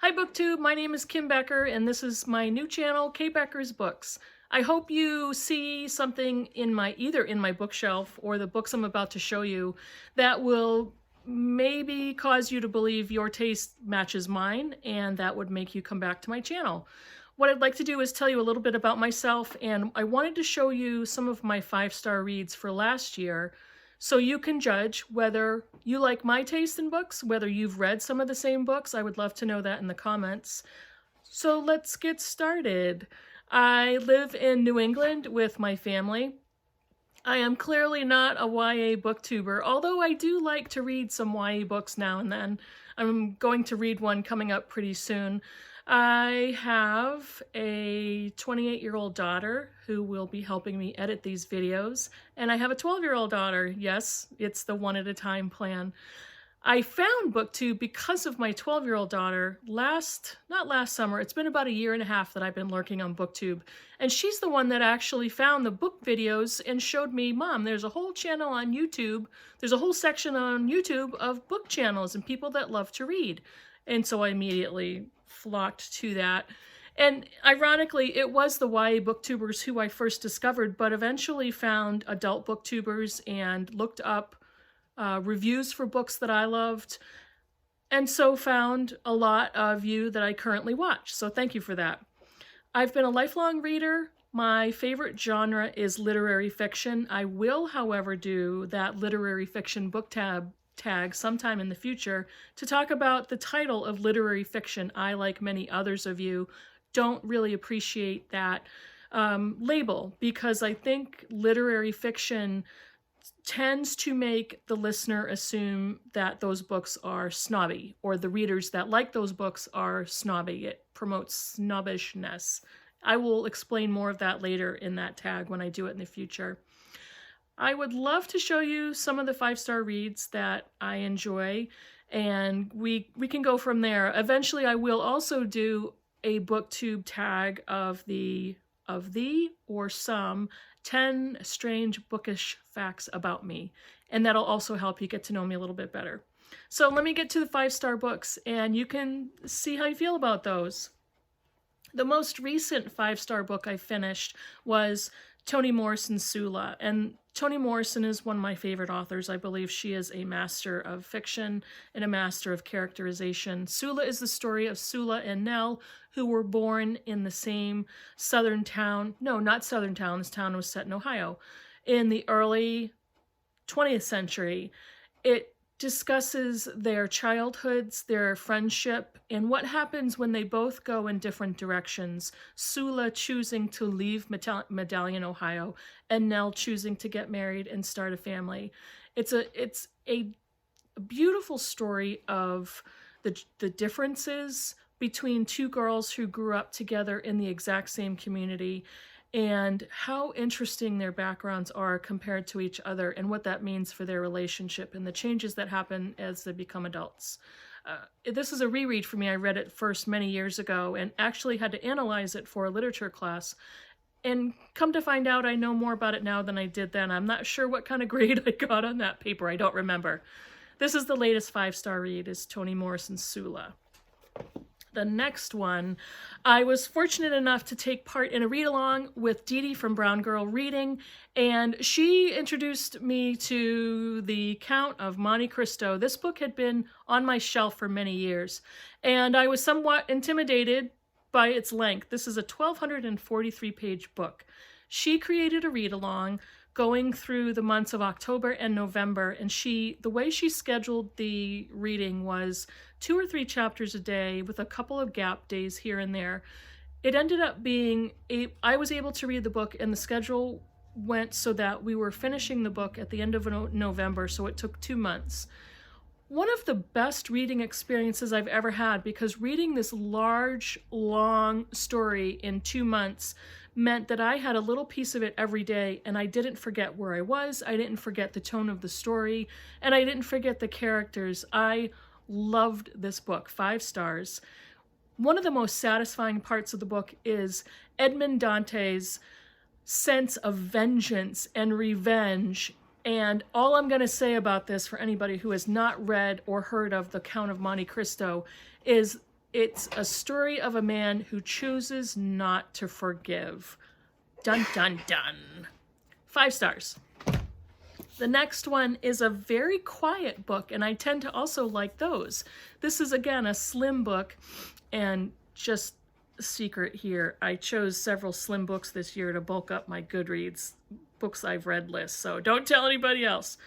Hi Booktube, my name is Kim Becker and this is my new channel, K Becker's Books. I hope you see something in either in my bookshelf or the books I'm about to show you that will maybe cause you to believe your taste matches mine, and that would make you come back to my channel. What I'd like to do is tell you a little bit about myself, and I wanted to show you some of my 5-star reads for last year so you can judge whether you like my taste in books, whether you've read some of the same books. I would love to know that in the comments. So let's get started. I live in New England with my family. I am clearly not a YA booktuber, although I do like to read some YA books now and then. I'm going to read one coming up pretty soon. I have a 28-year-old daughter who will be helping me edit these videos, and I have a 12-year-old daughter. Yes, it's the one at a time plan. I found Booktube because of my 12-year-old daughter not last summer, it's been about a year and a half that I've been lurking on Booktube. And she's the one that actually found the book videos and showed me, Mom, there's a whole channel on YouTube. There's a whole section on YouTube of book channels and people that love to read. And so I immediately flocked to that. And ironically, it was the YA booktubers who I first discovered, but eventually found adult booktubers and looked up reviews for books that I loved, and so found a lot of you that I currently watch. So thank you for that. I've been a lifelong reader. My favorite genre is literary fiction. I will, however, do that literary fiction book tag sometime in the future to talk about the title of literary fiction. I, like many others of you, don't really appreciate that label, because I think literary fiction tends to make the listener assume that those books are snobby, or the readers that like those books are snobby. It promotes snobbishness. I will explain more of that later in that tag when I do it in the future. I would love to show you some of the 5-star reads that I enjoy, and we can go from there. Eventually, I will also do a booktube tag of the or some 10 strange bookish facts about me, and that'll also help you get to know me a little bit better. So let me get to the 5-star books and you can see how you feel about those. The most recent 5-star book I finished was Toni Morrison's Sula, and Toni Morrison is one of my favorite authors. I believe she is a master of fiction and a master of characterization. Sula is the story of Sula and Nell, who were born in the same southern town. No, not southern town. This town was set in Ohio in the early 20th century. It discusses their childhoods, their friendship, and what happens when they both go in different directions. Sula choosing to leave Medallion, Ohio, and Nell choosing to get married and start a family. It's a beautiful story of the differences between two girls who grew up together in the exact same community, and how interesting their backgrounds are compared to each other, and what that means for their relationship and the changes that happen as they become adults. This is a reread for me. I read it first many years ago and actually had to analyze it for a literature class. And come to find out, I know more about it now than I did then. I'm not sure what kind of grade I got on that paper. I don't remember. This is the latest 5-star read, is Toni Morrison's Sula. The next one, I was fortunate enough to take part in a read-along with Dee Dee from Brown Girl Reading, and she introduced me to The Count of Monte Cristo. This book had been on my shelf for many years, and I was somewhat intimidated by its length. This is a 1,243-page book. She created a read-along going through the months of October and November, and the way she scheduled the reading was 2 or 3 chapters a day with a couple of gap days here and there. It ended up being I was able to read the book, and the schedule went so that we were finishing the book at the end of November, so it took 2 months. One of the best reading experiences I've ever had, because reading this large, long story in 2 months meant that I had a little piece of it every day, and I didn't forget where I was, I didn't forget the tone of the story, and I didn't forget the characters. I loved this book. 5 stars. One of the most satisfying parts of the book is Edmond Dante's sense of vengeance and revenge. And all I'm going to say about this, for anybody who has not read or heard of The Count of Monte Cristo, is It's a story of a man who chooses not to forgive. Dun, dun, dun. 5 stars. The next one is a very quiet book, and I tend to also like those. This is, again, a slim book, and just a secret here, I chose several slim books this year to bulk up my Goodreads books I've read list, so don't tell anybody else.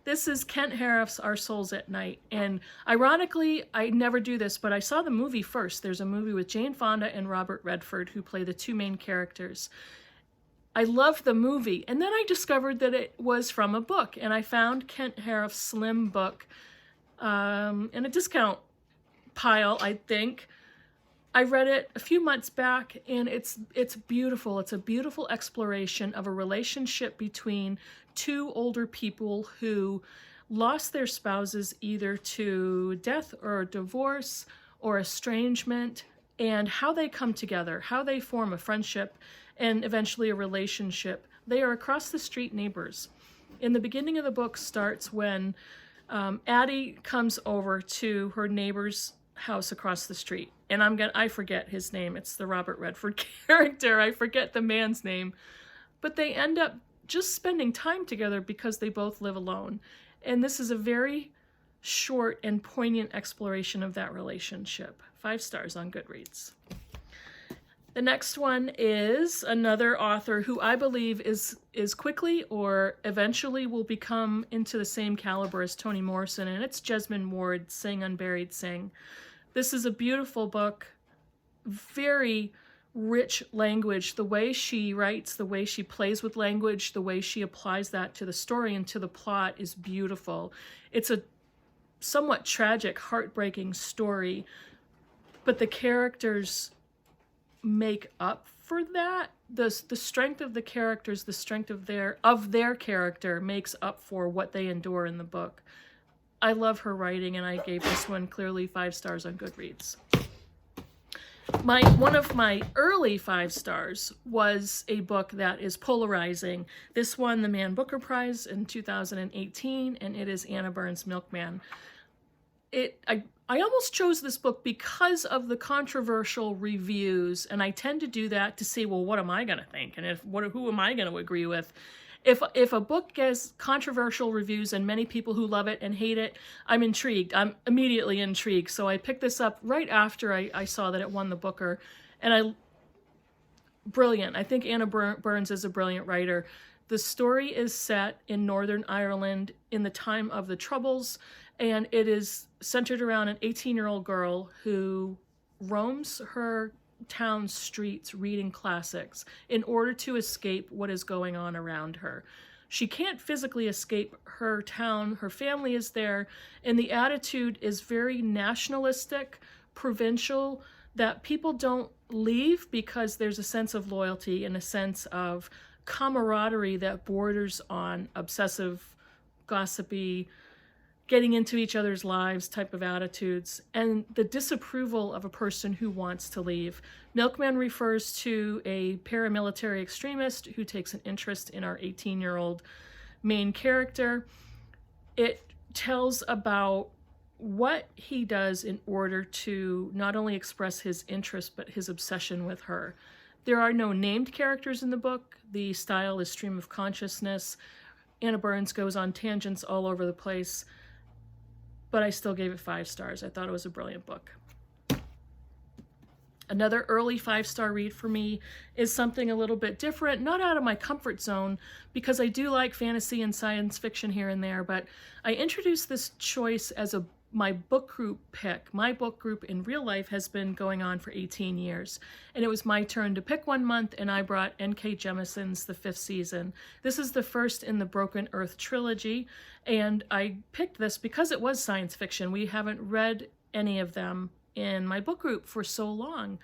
This is Kent Harriff's Our Souls at Night, and ironically, I never do this, but I saw the movie first. There's a movie with Jane Fonda and Robert Redford who play the 2 main characters. I loved the movie, and then I discovered that it was from a book, and I found Kent Harriff's slim book in a discount pile, I think. I read it a few months back, and it's beautiful. It's a beautiful exploration of a relationship between 2 older people who lost their spouses either to death or divorce or estrangement, and how they come together, how they form a friendship and eventually a relationship. They are across the street neighbors. In the beginning of the book starts when Addie comes over to her neighbor's house across the street. And I forget his name. It's the Robert Redford character. I forget the man's name. But they end up just spending time together because they both live alone. And this is a very short and poignant exploration of that relationship. 5 stars on Goodreads. The next one is another author who I believe is quickly or eventually will become into the same caliber as Toni Morrison, and it's Jesmyn Ward, Sing Unburied Sing. This is a beautiful book, very rich language. The way she writes, the way she plays with language, the way she applies that to the story and to the plot is beautiful. It's a somewhat tragic, heartbreaking story, but the characters make up for that. The strength of the characters, the strength of their character makes up for what they endure in the book. I love her writing, and I gave this one clearly 5 stars on Goodreads. One of my early 5 stars was a book that is polarizing. This won the Man Booker Prize in 2018, and it is Anna Burns' Milkman. I almost chose this book because of the controversial reviews, and I tend to do that to see, well, what am I going to think? And who am I going to agree with? If a book gets controversial reviews and many people who love it and hate it, I'm intrigued. I'm immediately intrigued. So I picked this up right after I saw that it won the Booker, and brilliant. I think Anna Burns is a brilliant writer. The story is set in Northern Ireland in the time of the Troubles, and it is centered around an 18-year-old girl who roams her town streets reading classics in order to escape what is going on around her. She can't physically escape her town. Her family is there, and the attitude is very nationalistic, provincial, that people don't leave because there's a sense of loyalty and a sense of camaraderie that borders on obsessive, gossipy, getting into each other's lives type of attitudes, and the disapproval of a person who wants to leave. Milkman refers to a paramilitary extremist who takes an interest in our 18-year-old main character. It tells about what he does in order to not only express his interest, but his obsession with her. There are no named characters in the book. The style is stream of consciousness. Anna Burns goes on tangents all over the place, but I still gave it 5 stars. I thought it was a brilliant book. Another early 5-star read for me is something a little bit different, not out of my comfort zone, because I do like fantasy and science fiction here and there, but I introduced this choice as my book group pick. My book group in real life has been going on for 18 years, and it was my turn to pick one month, and I brought N.K. Jemisin's The 5th Season. This is the first in the Broken Earth trilogy, and I picked this because it was science fiction. We haven't read any of them in my book group for so long.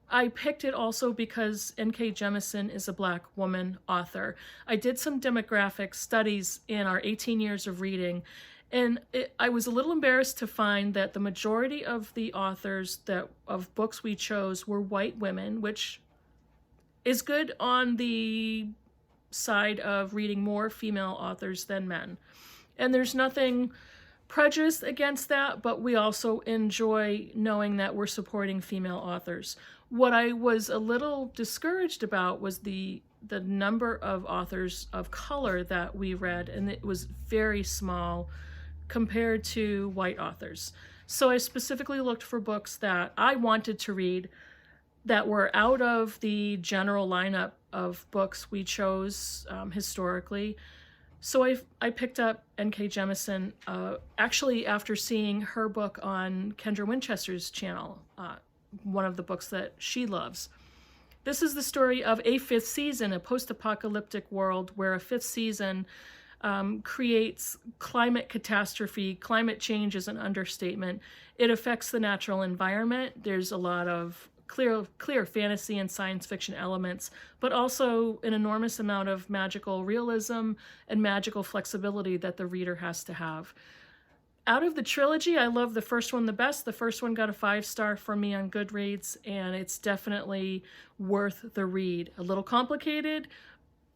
I picked it also because N.K. Jemisin is a Black woman author. I did some demographic studies in our 18 years of reading, and I was a little embarrassed to find that the majority of the authors of books we chose were white women, which is good on the side of reading more female authors than men. And there's nothing prejudiced against that, but we also enjoy knowing that we're supporting female authors. What I was a little discouraged about was the number of authors of color that we read, and it was very small compared to white authors. So I specifically looked for books that I wanted to read that were out of the general lineup of books we chose historically. So I picked up N.K. Jemisin actually after seeing her book on Kendra Winchester's channel, one of the books that she loves. This is the story of a fifth season, a post-apocalyptic world where a fifth season creates climate catastrophe. Climate change is an understatement. It affects the natural environment. There's a lot of clear fantasy and science fiction elements, but also an enormous amount of magical realism and magical flexibility that the reader has to have. Out of the trilogy, I love the first one the best. The first one got a 5-star from me on Goodreads, and it's definitely worth the read. A little complicated,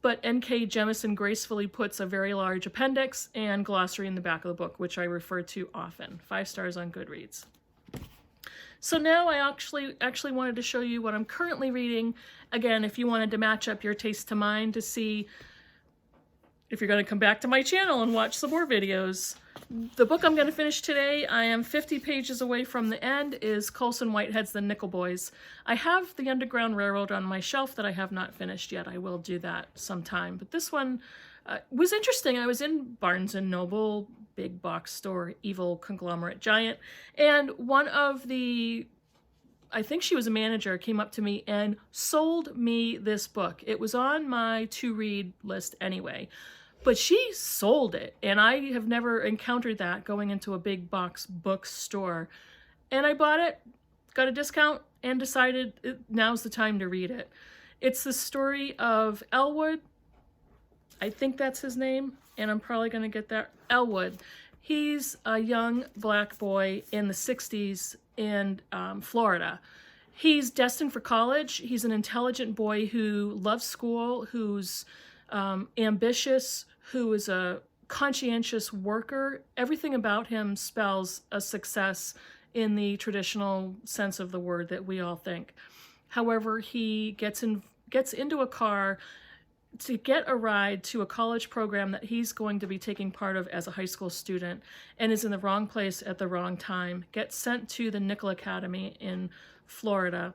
but N.K. Jemisin gracefully puts a very large appendix and glossary in the back of the book, which I refer to often. 5 stars on Goodreads. So now I actually wanted to show you what I'm currently reading. Again, if you wanted to match up your taste to mine to see if you're going to come back to my channel and watch some more videos. The book I'm going to finish today, I am 50 pages away from the end, is Colson Whitehead's The Nickel Boys. I have The Underground Railroad on my shelf that I have not finished yet. I will do that sometime. But this one was interesting. I was in Barnes & Noble, big box store, evil conglomerate giant, and one of the, I think she was a manager, came up to me and sold me this book. It was on my to-read list anyway, but she sold it, and I have never encountered that going into a big box bookstore. And I bought it, got a discount, and decided now's the time to read it. It's the story of Elwood. I think that's his name, and I'm probably going to get that. Elwood. He's a young black boy in the 60s in Florida. He's destined for college. He's an intelligent boy who loves school, who's ambitious, who is a conscientious worker. Everything about him spells a success in the traditional sense of the word that we all think. However, he gets into a car to get a ride to a college program that he's going to be taking part of as a high school student, and is in the wrong place at the wrong time, gets sent to the Nickel Academy in Florida.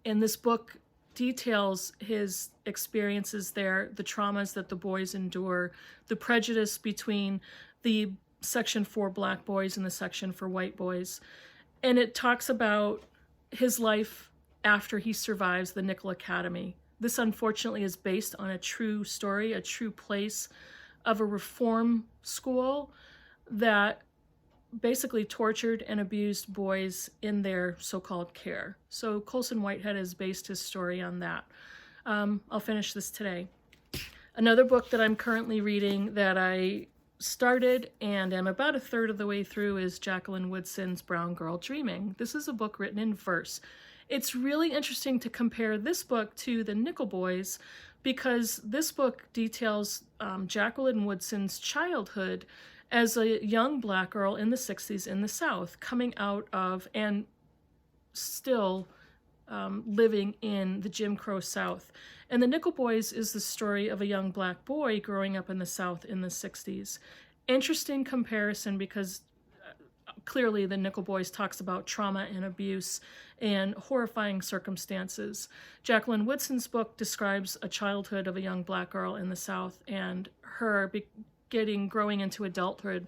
And this book details his experiences there, the traumas that the boys endure, the prejudice between the section for black boys and the section for white boys. And it talks about his life after he survives the Nickel Academy. This, unfortunately, is based on a true story, a true place of a reform school that basically tortured and abused boys in their so-called care. So Colson Whitehead has based his story on that. I'll finish this today. Another book that I'm currently reading that I started and am about a third of the way through is Jacqueline Woodson's Brown Girl Dreaming. This is a book written in verse. It's really interesting to compare this book to The Nickel Boys because this book details Jacqueline Woodson's childhood as a young black girl in the 60s in the South, coming out of and still living in the Jim Crow South. And The Nickel Boys is the story of a young black boy growing up in the South in the 60s. Interesting comparison because clearly The Nickel Boys talks about trauma and abuse and horrifying circumstances. Jacqueline Woodson's book describes a childhood of a young black girl in the South and her growing into adulthood,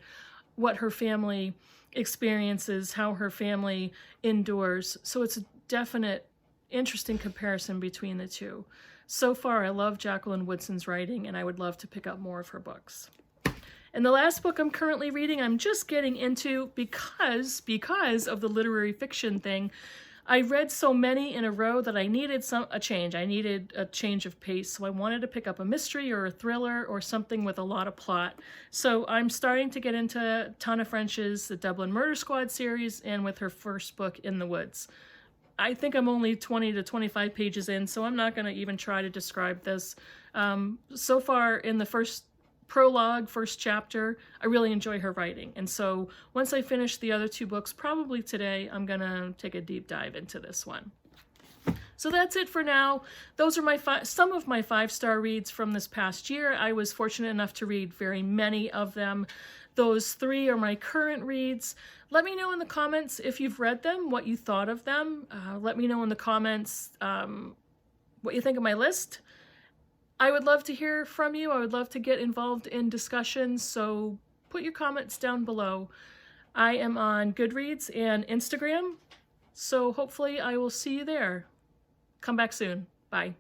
what her family experiences, how her family endures. So it's a definite, interesting comparison between the two. So far, I love Jacqueline Woodson's writing, and I would love to pick up more of her books. And the last book I'm currently reading, I'm just getting into because of the literary fiction thing. I read so many in a row that I needed a change. I needed a change of pace. So I wanted to pick up a mystery or a thriller or something with a lot of plot. So I'm starting to get into Tana French's The Dublin Murder Squad series and with her first book, In the Woods. I think I'm only 20 to 25 pages in, so I'm not going to even try to describe this. So far in the first prologue, first chapter. I really enjoy her writing. And so once I finish the other 2 books, probably today, I'm gonna take a deep dive into this one. So that's it for now. Those are some of my 5-star reads from this past year. I was fortunate enough to read very many of them. Those 3 are my current reads. Let me know in the comments if you've read them, what you thought of them. Let me know in the comments what you think of my list. I would love to hear from you. I would love to get involved in discussions, so put your comments down below. I am on Goodreads and Instagram, so hopefully I will see you there. Come back soon. Bye.